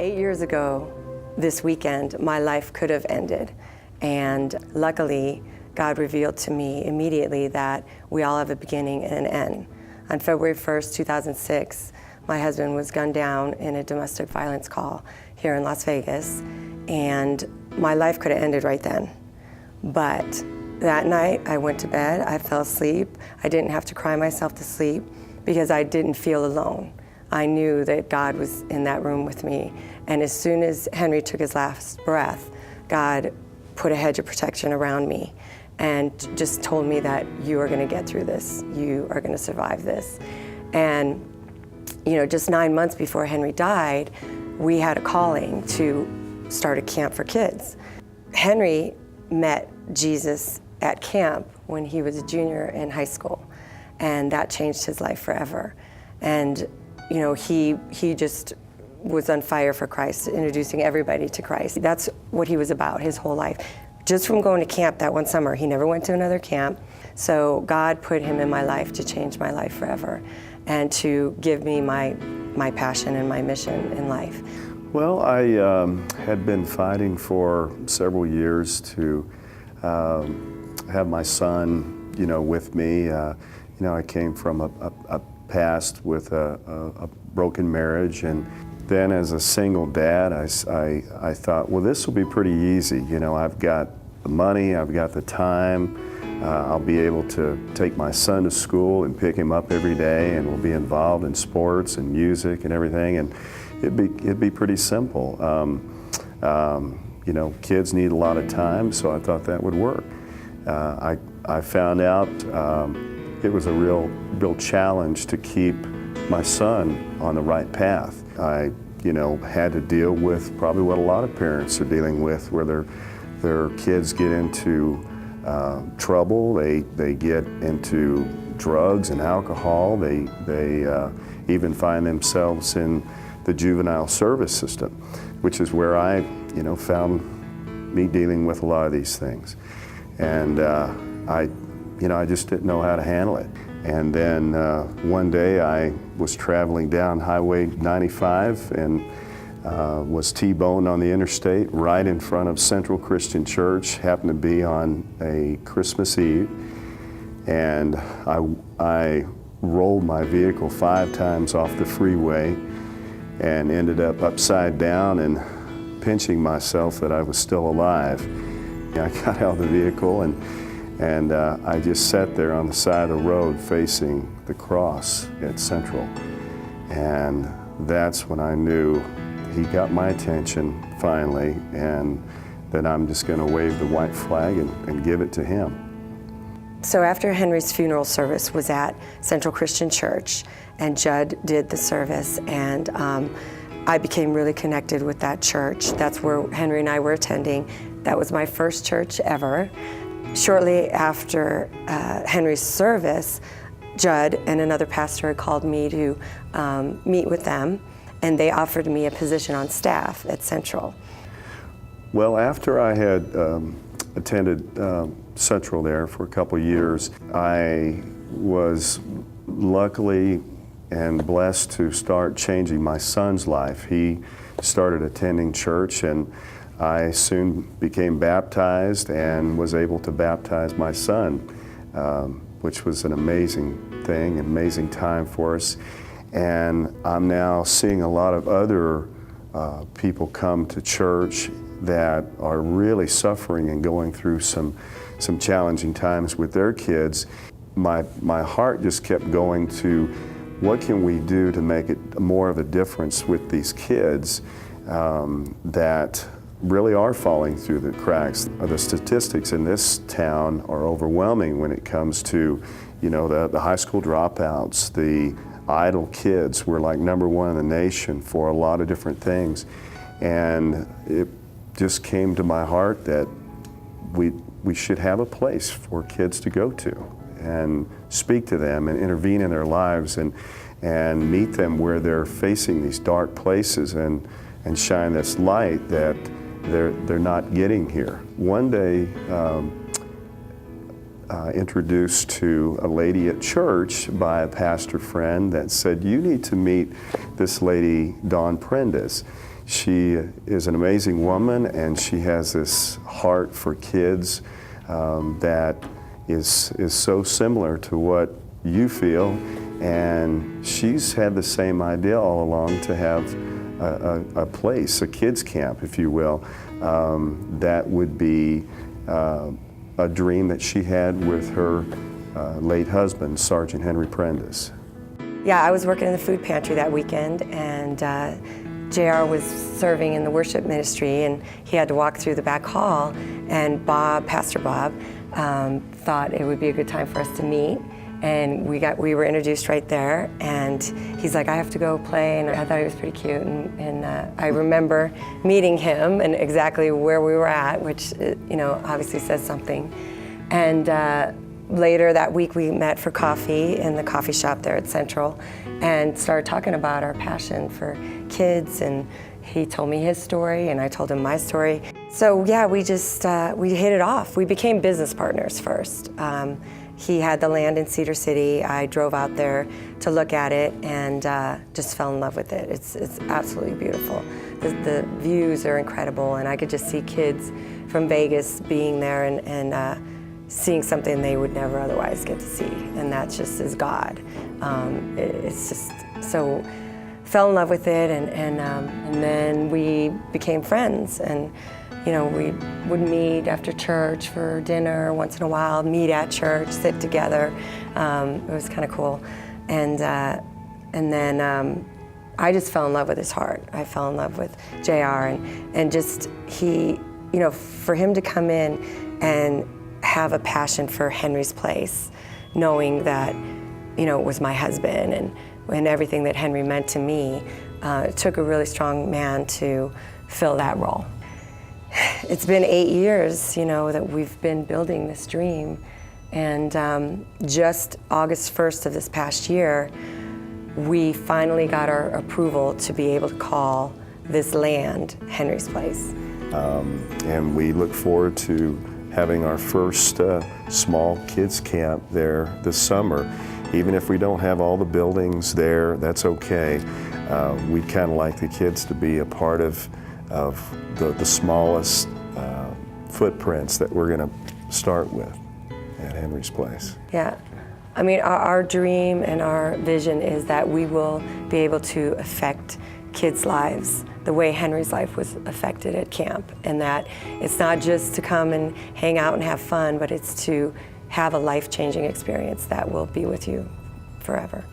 8 years ago, this weekend, my life could have ended. And luckily, God revealed to me immediately that we all have a beginning and an end. On February 1st, 2006, my husband was gunned down in a domestic violence call here in Las Vegas, and my life could have ended right then. But that night, I went to bed, I fell asleep. I didn't have to cry myself to sleep because I didn't feel alone. I knew that God was in that room with me. And as soon as Henry took his last breath, God put a hedge of protection around me and just told me that you are gonna get through this. You are gonna survive this. And you know, just 9 months before Henry died, we had a calling to start a camp for kids. Henry met Jesus at camp when he was a junior in high school, and that changed his life forever. And you know, he just was on fire for Christ, introducing everybody to Christ. That's what he was about his whole life. Just from going to camp that one summer, he never went to another camp. So God put him in my life to change my life forever and to give me my passion and my mission in life. Well, I had been fighting for several years to have my son, you know, with me. You know, I came from a past with a broken marriage, and then as a single dad, I thought, well, this will be pretty easy. You know, I've got the money, I've got the time, I'll be able to take my son to school and pick him up every day, and we'll be involved in sports and music and everything, and it'd be pretty simple. You know, kids need a lot of time, so I thought that would work. I found out it was a real challenge to keep my son on the right path. I, you know, had to deal with probably what a lot of parents are dealing with, where their kids get into trouble, they get into drugs and alcohol, they even find themselves in the juvenile service system, which is where I, you know, found me dealing with a lot of these things. And you know, I just didn't know how to handle it. And then one day I was traveling down Highway 95 and was T-boned on the interstate right in front of Central Christian Church. Happened to be on a Christmas Eve. And I rolled my vehicle 5 times off the freeway and ended up upside down and pinching myself that I was still alive. I got out of the vehicle and I just sat there on the side of the road facing the cross at Central. And that's when I knew he got my attention finally, and that I'm just going to wave the white flag and give it to him. So after Henry's funeral service was at Central Christian Church, and Judd did the service, and I became really connected with that church. That's where Henry and I were attending. That was my first church ever. Shortly after Henry's service, Judd and another pastor had called me to meet with them, and they offered me a position on staff at Central. Well, after I had attended Central there for a couple of years, I was luckily and blessed to start changing my son's life. He started attending church, and I soon became baptized and was able to baptize my son, which was an amazing thing, an amazing time for us. And I'm now seeing a lot of other people come to church that are really suffering and going through some challenging times with their kids. My heart just kept going to, what can we do to make it more of a difference with these kids that really are falling through the cracks. The statistics in this town are overwhelming when it comes to, you know, the high school dropouts, the idle kids. We're like #1 in the nation for a lot of different things. And it just came to my heart that we should have a place for kids to go to and speak to them and intervene in their lives and meet them where they're facing these dark places and shine this light that they're not getting here. One day, introduced to a lady at church by a pastor friend that said, "You need to meet this lady, Prendes. She is an amazing woman, and she has this heart for kids that is so similar to what you feel, and she's had the same idea all along to have a place, a kids camp, if you will, that would be a dream that she had with her late husband, Sergeant Henry Prendes." Yeah, I was working in the food pantry that weekend, and JR was serving in the worship ministry, and he had to walk through the back hall, and Pastor Bob, thought it would be a good time for us to meet. And we were introduced right there, and he's like, "I have to go play," and I thought he was pretty cute, and I remember meeting him and exactly where we were at, which obviously says something. And later that week we met for coffee in the coffee shop there at Central and started talking about our passion for kids, and he told me his story and I told him my story. So yeah, we just we hit it off. We became business partners first. He had the land in Cedar City. I drove out there to look at it and just fell in love with it. It's absolutely beautiful. The views are incredible, and I could just see kids from Vegas being there and seeing something they would never otherwise get to see, and that just is God. It's just so, fell in love with it, and then we became friends, and we would meet after church for dinner once in a while, meet at church, sit together. It was kind of cool. And then I just fell in love with his heart. I fell in love with JR, and just he, for him to come in and have a passion for Henry's place, knowing that, it was my husband and everything that Henry meant to me, it took a really strong man to fill that role. It's been 8 years, that we've been building this dream, and just August 1st of this past year, we finally got our approval to be able to call this land Henry's Place. And we look forward to having our first small kids camp there this summer. Even if we don't have all the buildings there, that's okay. We'd kind of like the kids to be a part of the smallest footprints that we're going to start with at Henry's Place. Yeah, I mean, our dream and our vision is that we will be able to affect kids' lives the way Henry's life was affected at camp, and that it's not just to come and hang out and have fun, but it's to have a life-changing experience that will be with you forever.